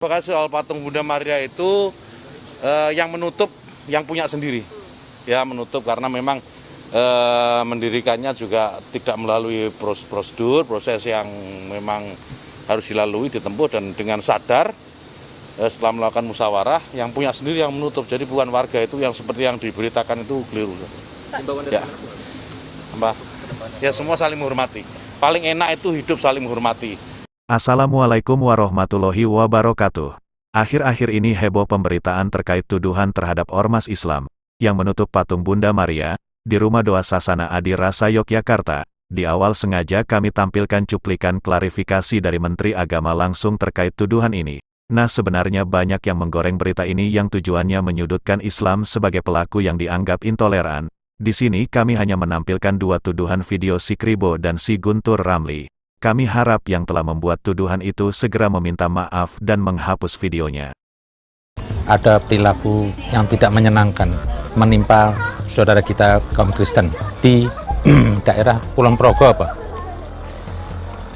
Lokasi soal patung Bunda Maria itu yang menutup yang punya sendiri, ya menutup karena memang mendirikannya juga tidak melalui prosedur, proses yang memang harus dilalui, ditempuh dan dengan sadar setelah melakukan musyawarah yang punya sendiri yang menutup. Jadi bukan warga itu yang seperti yang diberitakan itu keliru. Ya, ya semua saling menghormati. Paling enak itu hidup saling menghormati. Assalamualaikum warahmatullahi wabarakatuh. Akhir-akhir ini heboh pemberitaan terkait tuduhan terhadap Ormas Islam yang menutup patung Bunda Maria di Rumah Doa Sasana Adi Rasa Yogyakarta. Di awal sengaja kami tampilkan cuplikan klarifikasi dari Menteri Agama langsung terkait tuduhan ini. Nah, sebenarnya banyak yang menggoreng berita ini yang tujuannya menyudutkan Islam sebagai pelaku yang dianggap intoleran. Di sini kami hanya menampilkan dua tuduhan video si Kribo dan si Guntur Ramli. Kami harap yang telah membuat tuduhan itu segera meminta maaf dan menghapus videonya. Ada perilaku yang tidak menyenangkan menimpa saudara kita kaum Kristen di daerah Kulon Progo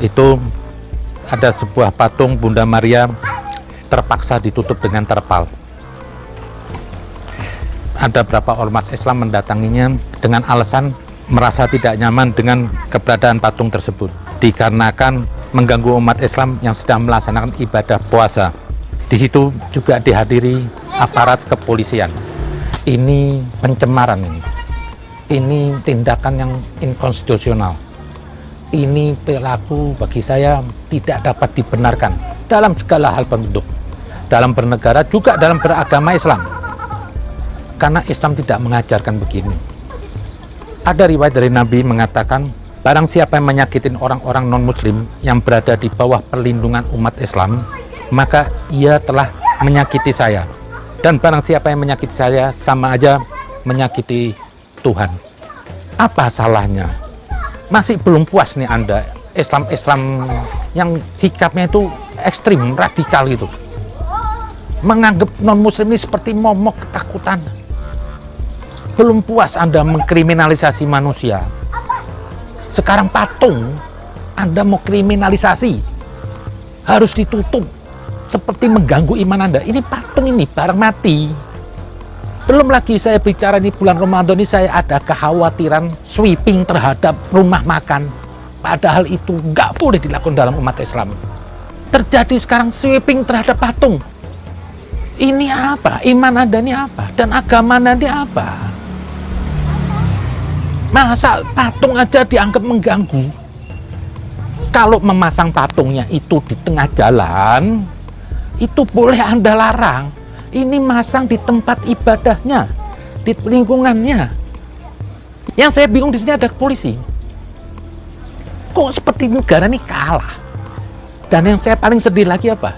itu ada sebuah patung Bunda Maria terpaksa ditutup dengan terpal. Ada beberapa ormas Islam mendatanginya dengan alasan merasa tidak nyaman dengan keberadaan patung tersebut dikarenakan mengganggu umat Islam yang sedang melaksanakan ibadah puasa. Di situ juga dihadiri aparat kepolisian. Ini pencemaran ini tindakan yang inkonstitusional. Ini perilaku bagi saya tidak dapat dibenarkan dalam segala hal bentuk, dalam bernegara juga dalam beragama Islam, karena Islam tidak mengajarkan begini. Ada riwayat dari Nabi mengatakan, barang siapa yang menyakitin orang-orang non-muslim yang berada di bawah perlindungan umat Islam, maka ia telah menyakiti saya. Dan barang siapa yang menyakiti saya, sama aja menyakiti Tuhan. Apa salahnya? Masih belum puas nih Anda, Islam-Islam yang sikapnya itu ekstrim, radikal gitu. Menganggap non-muslim ini seperti momok ketakutan. Belum puas Anda mengkriminalisasi manusia. Sekarang patung Anda mau kriminalisasi, harus ditutup, seperti mengganggu iman Anda. Ini patung ini barang mati. Belum lagi saya bicara ini bulan Ramadan ini saya ada kekhawatiran sweeping terhadap rumah makan, padahal itu nggak boleh dilakukan dalam umat Islam. Terjadi sekarang sweeping terhadap patung. Ini apa? Iman Anda ini apa? Dan agama Anda ini apa? Masa patung aja dianggap mengganggu? Kalau memasang patungnya itu di tengah jalan, itu boleh Anda larang. Ini masang di tempat ibadahnya, di lingkungannya. Yang saya bingung di sini ada polisi. Kok seperti negara ini kalah? Dan yang saya paling sedih lagi apa?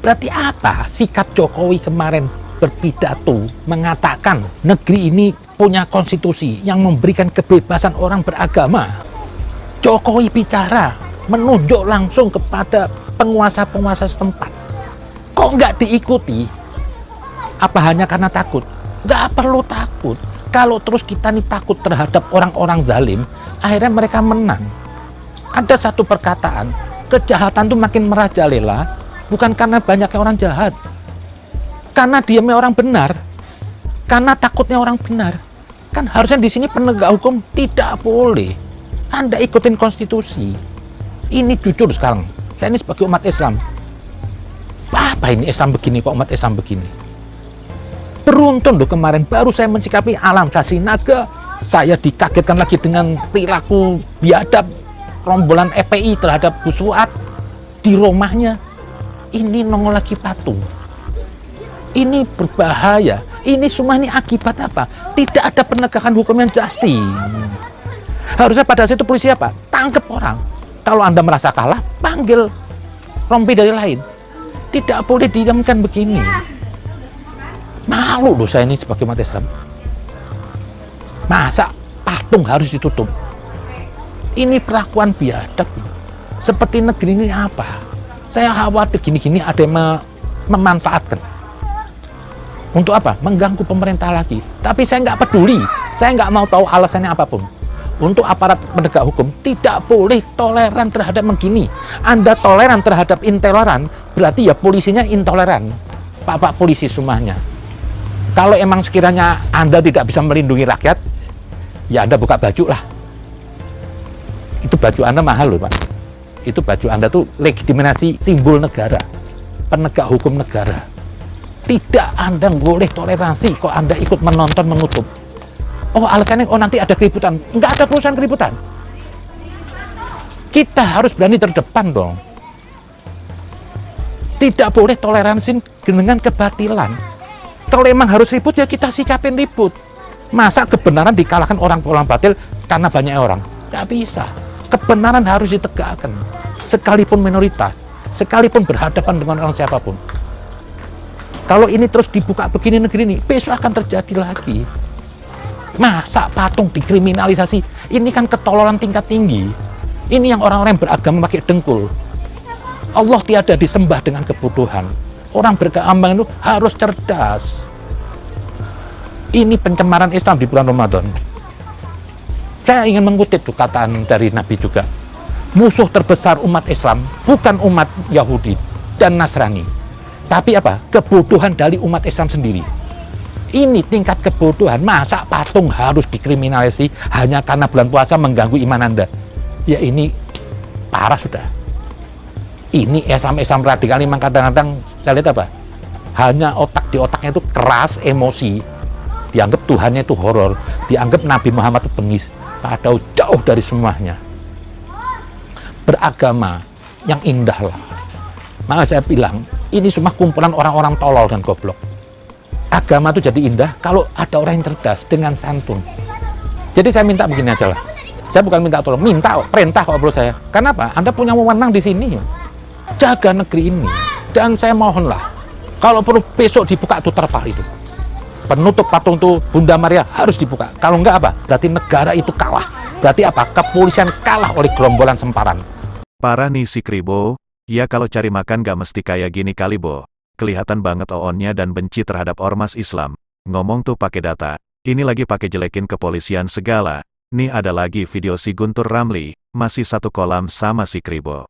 Berarti apa sikap Jokowi kemarin berpidato mengatakan negeri ini punya konstitusi yang memberikan kebebasan orang beragama. Jokowi bicara menunjuk langsung kepada penguasa-penguasa setempat. Kok nggak diikuti? Apa hanya karena takut? Nggak perlu takut. Kalau terus kita nih takut terhadap orang-orang zalim, akhirnya mereka menang. Ada satu perkataan, kejahatan tuh makin merajalela bukan karena banyaknya orang jahat, karena diamnya orang benar, karena takutnya orang benar. Kan harusnya di sini penegak hukum tidak boleh. Anda ikutin konstitusi. Ini jujur sekarang. Saya ini sebagai umat Islam. Apa ini Islam begini kok umat Islam begini? Beruntun loh kemarin baru saya mensikapi Alam Sasinaga. Saya dikagetkan lagi dengan perilaku biadab rombongan FPI terhadap Gus Fuad di rumahnya. Ini nongol lagi patung. Ini berbahaya. Ini semua ini akibat apa? Tidak ada penegakan hukum yang justis. Harusnya pada saat itu polisi apa? Tangkap orang. Kalau Anda merasa kalah, panggil rompi dari lain. Tidak boleh didiamkan begini. Malu loh saya ini sebagai umat Islam. Masa patung harus ditutup? Ini perlakuan biadab. Seperti negeri ini apa? Saya khawatir gini-gini ada yang memanfaatkan. Untuk apa? Mengganggu pemerintah lagi. Tapi saya nggak peduli. Saya nggak mau tahu alasannya apapun. untuk aparat penegak hukum tidak boleh toleran terhadap begini. Anda toleran terhadap intoleran, berarti ya polisinya intoleran. Pak polisi semuanya. Kalau emang sekiranya Anda tidak bisa melindungi rakyat, ya Anda buka baju lah. Itu baju Anda mahal loh Pak. Itu baju Anda tuh legitimasi simbol negara, penegak hukum negara. Tidak, Anda boleh toleransi kok Anda ikut menonton menutup. Oh alasannya, oh nanti ada keributan. Enggak ada perusahaan keributan. Kita harus berani terdepan dong. Tidak boleh toleransi dengan kebatilan. Kalau emang harus ribut ya kita sikapin ribut. Masa kebenaran dikalahkan orang batil karena banyak orang? Nggak bisa. Kebenaran harus ditegakkan. Sekalipun minoritas, sekalipun berhadapan dengan orang siapapun. Kalau ini terus dibuka begini negeri ini, besok akan terjadi lagi. Masa patung dikriminalisasi? Ini kan ketololan tingkat tinggi. Ini yang orang-orang yang beragama pakai dengkul. Allah tiada disembah dengan kebodohan. Orang beragama itu harus cerdas. Ini pencemaran Islam di bulan Ramadan. Saya ingin mengutip tuh kataan dari Nabi juga. Musuh terbesar umat Islam bukan umat Yahudi dan Nasrani, tapi apa? Kebodohan dari umat Islam sendiri. Ini tingkat kebodohan. Masa patung harus dikriminalisasi hanya karena bulan puasa mengganggu iman Anda? Ya ini parah sudah. Ini Islam radikal memang kadang-kadang saya lihat apa? Hanya di otaknya itu keras, emosi. Dianggap Tuhannya itu horor, dianggap Nabi Muhammad itu bengis. Padahal jauh dari semuanya. Beragama yang indah lah. Maka saya bilang, ini semua kumpulan orang-orang tolol dan goblok. Agama itu jadi indah kalau ada orang yang cerdas dengan santun. Jadi saya minta begini aja lah. Saya bukan minta tolong, minta perintah kalau perlu saya. Kenapa? Anda punya wewenang di sini. Jaga negeri ini. Dan saya mohonlah, kalau perlu besok dibuka tuh terpal itu. Penutup patung tuh Bunda Maria harus dibuka. Kalau enggak apa? Berarti negara itu kalah. Berarti apa? Kepolisian kalah oleh gerombolan semparan. Parah nih si Kribo, ya kalau cari makan gak mesti kayak gini kali Bo. Kelihatan banget oonnya dan benci terhadap ormas Islam. Ngomong tuh pakai data, ini lagi pakai jelekin kepolisian segala. Nih ada lagi video si Guntur Ramli, masih satu kolam sama si Kribo.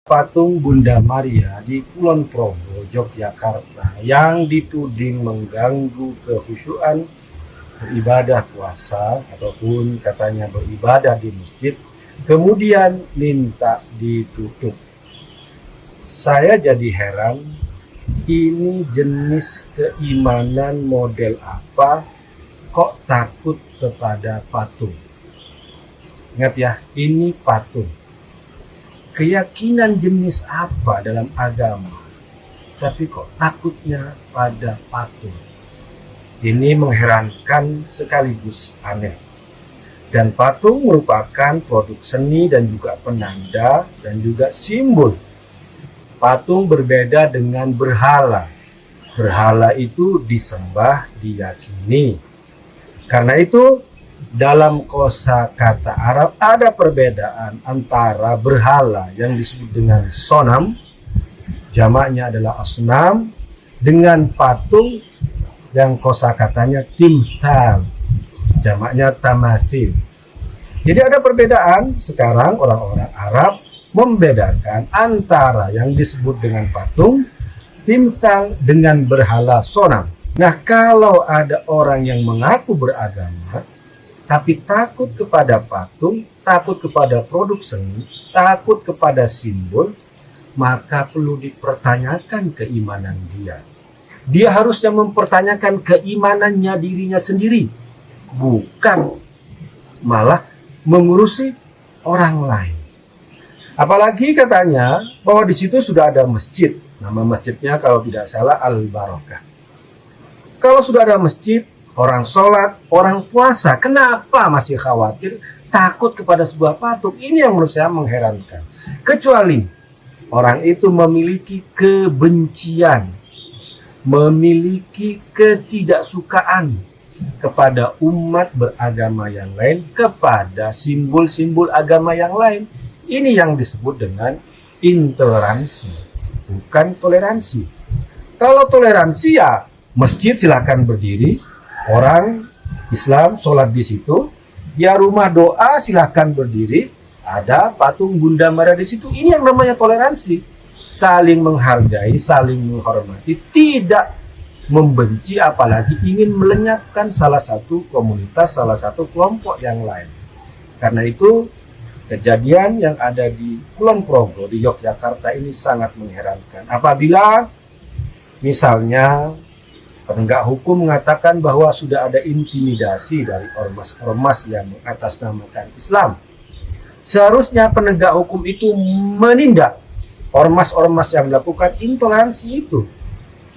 Patung Bunda Maria di Kulon Progo, Yogyakarta yang dituding mengganggu kehusyuan beribadah puasa ataupun katanya beribadah di masjid, kemudian minta ditutup. Saya jadi heran, ini jenis keimanan model apa kok takut kepada patung? Ingat ya, ini patung. Keyakinan jenis apa dalam agama, tapi kok takutnya pada patung? Ini mengherankan sekaligus aneh. Dan patung merupakan produk seni dan juga penanda dan juga simbol. Patung berbeda dengan berhala. Berhala itu disembah, diyakini. Karena itu, dalam kosakata Arab ada perbedaan antara berhala yang disebut dengan sonam, jamaknya adalah asnam, dengan patung yang kosakatanya timthal, jamaknya tamathil. Jadi ada perbedaan. Sekarang orang-orang Arab membedakan antara yang disebut dengan patung, timthal, dengan berhala sonam. Nah, kalau ada orang yang mengaku beragama tapi takut kepada patung, takut kepada produk seni, takut kepada simbol, maka perlu dipertanyakan keimanan dia. Dia harusnya mempertanyakan keimanannya dirinya sendiri, bukan malah mengurusi orang lain. Apalagi katanya bahwa di situ sudah ada masjid. Nama masjidnya kalau tidak salah Al-Barokah. Kalau sudah ada masjid, orang sholat, orang puasa, kenapa masih khawatir, takut kepada sebuah patung? Ini yang menurut saya mengherankan. Kecuali orang itu memiliki kebencian, memiliki ketidaksukaan kepada umat beragama yang lain, kepada simbol-simbol agama yang lain. Ini yang disebut dengan intoleransi, bukan toleransi. Kalau toleransi ya masjid silakan berdiri, orang Islam sholat di situ, Ya rumah doa silahkan berdiri, ada patung Bunda Maria di situ. Ini yang namanya toleransi. Saling menghargai, saling menghormati, tidak membenci apalagi ingin melenyapkan salah satu komunitas, salah satu kelompok yang lain. Karena itu kejadian yang ada di Kulon Progo di Yogyakarta ini sangat mengherankan. Apabila misalnya penegak hukum mengatakan bahwa sudah ada intimidasi dari ormas-ormas yang mengatasnamakan Islam. Seharusnya penegak hukum itu menindak ormas-ormas yang melakukan intoleransi itu.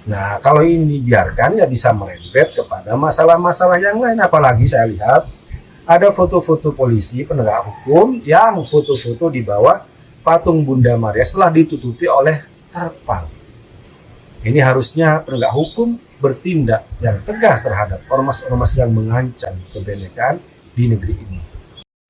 Nah, kalau ini dibiarkan ya bisa merembet kepada masalah-masalah yang lain. Apalagi saya lihat ada foto-foto polisi penegak hukum yang foto-foto di bawah patung Bunda Maria setelah ditutupi oleh terpal. Ini harusnya penegak hukum bertindak yang tegas terhadap ormas-ormas yang mengancam kebenekaan di negeri ini.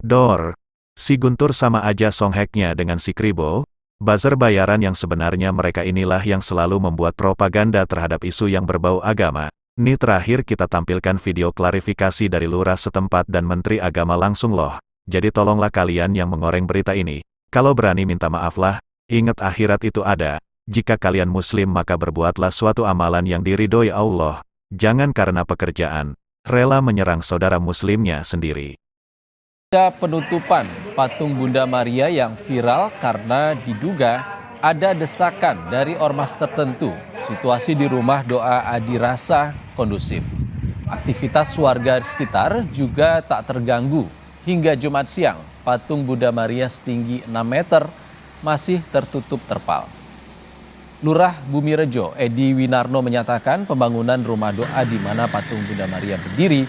Dor, si Guntur sama aja songheknya dengan si Kribo, buzzer bayaran yang sebenarnya mereka inilah yang selalu membuat propaganda terhadap isu yang berbau agama. Nih terakhir kita tampilkan video klarifikasi dari lurah setempat dan Menteri Agama langsung loh. Jadi tolonglah kalian yang mengoreng berita ini, kalau berani minta maaf lah, ingat akhirat itu ada. Jika kalian muslim maka berbuatlah suatu amalan yang diridhoi Allah, jangan karena pekerjaan, rela menyerang saudara muslimnya sendiri. Penutupan patung Bunda Maria yang viral karena diduga ada desakan dari ormas tertentu. Situasi di rumah doa Adi Rasa kondusif. Aktivitas warga sekitar juga tak terganggu. Hingga Jumat siang, patung Bunda Maria setinggi 6 meter masih tertutup terpal. Lurah Bumirejo, Edi Winarno menyatakan pembangunan rumah doa di mana patung Bunda Maria berdiri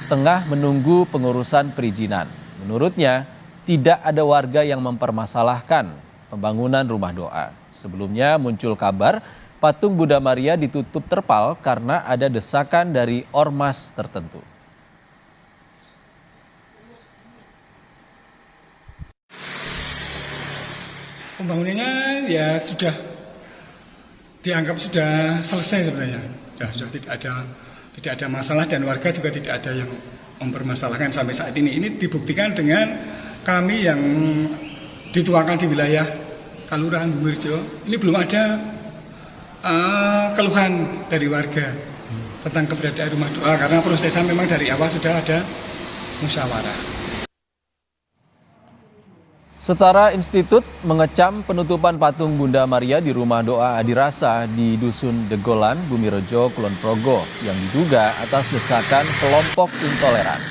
tengah menunggu pengurusan perizinan. Menurutnya, tidak ada warga yang mempermasalahkan pembangunan rumah doa. Sebelumnya muncul kabar patung Bunda Maria ditutup terpal karena ada desakan dari ormas tertentu. Pembangunannya ya sudah dianggap sudah selesai sebenarnya. Sudah tidak ada masalah dan warga juga tidak ada yang mempermasalahkan sampai saat ini. Ini dibuktikan dengan kami yang dituangkan di wilayah Kelurahan Bumirjo. Ini belum ada keluhan dari warga tentang keberadaan rumah doa karena prosesnya memang dari awal sudah ada musyawarah. Setara Institut mengecam penutupan patung Bunda Maria di rumah doa Adi Rasa di Dusun Degolan, Bumirejo, Kulon Progo yang diduga atas desakan kelompok intoleran.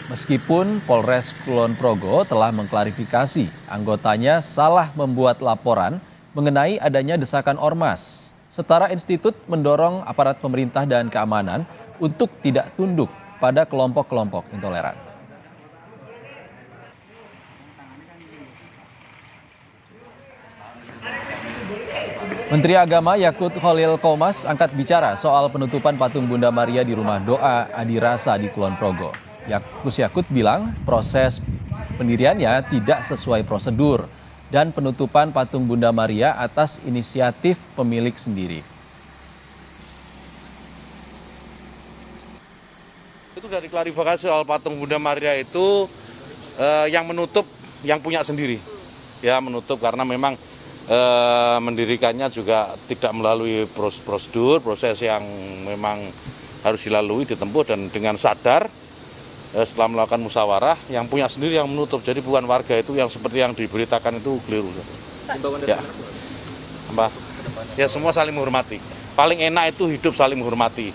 Meskipun Polres Kulon Progo telah mengklarifikasi anggotanya salah membuat laporan mengenai adanya desakan ormas. Setara Institut mendorong aparat pemerintah dan keamanan untuk tidak tunduk pada kelompok-kelompok intoleran. Menteri Agama Yakut Khalil Qomas angkat bicara soal penutupan patung Bunda Maria di rumah doa Adi Rasa di Kulon Progo. Gus Yakut bilang proses pendiriannya tidak sesuai prosedur dan penutupan patung Bunda Maria atas inisiatif pemilik sendiri. Itu dari klarifikasi soal patung Bunda Maria itu yang menutup yang punya sendiri. Ya menutup karena memang mendirikannya juga tidak melalui prosedur, proses yang memang harus dilalui, ditempuh dan dengan sadar setelah melakukan musyawarah yang punya sendiri yang menutup. Jadi bukan warga itu yang seperti yang diberitakan itu keliru. Ya. Ya semua saling menghormati. Paling enak itu hidup saling menghormati.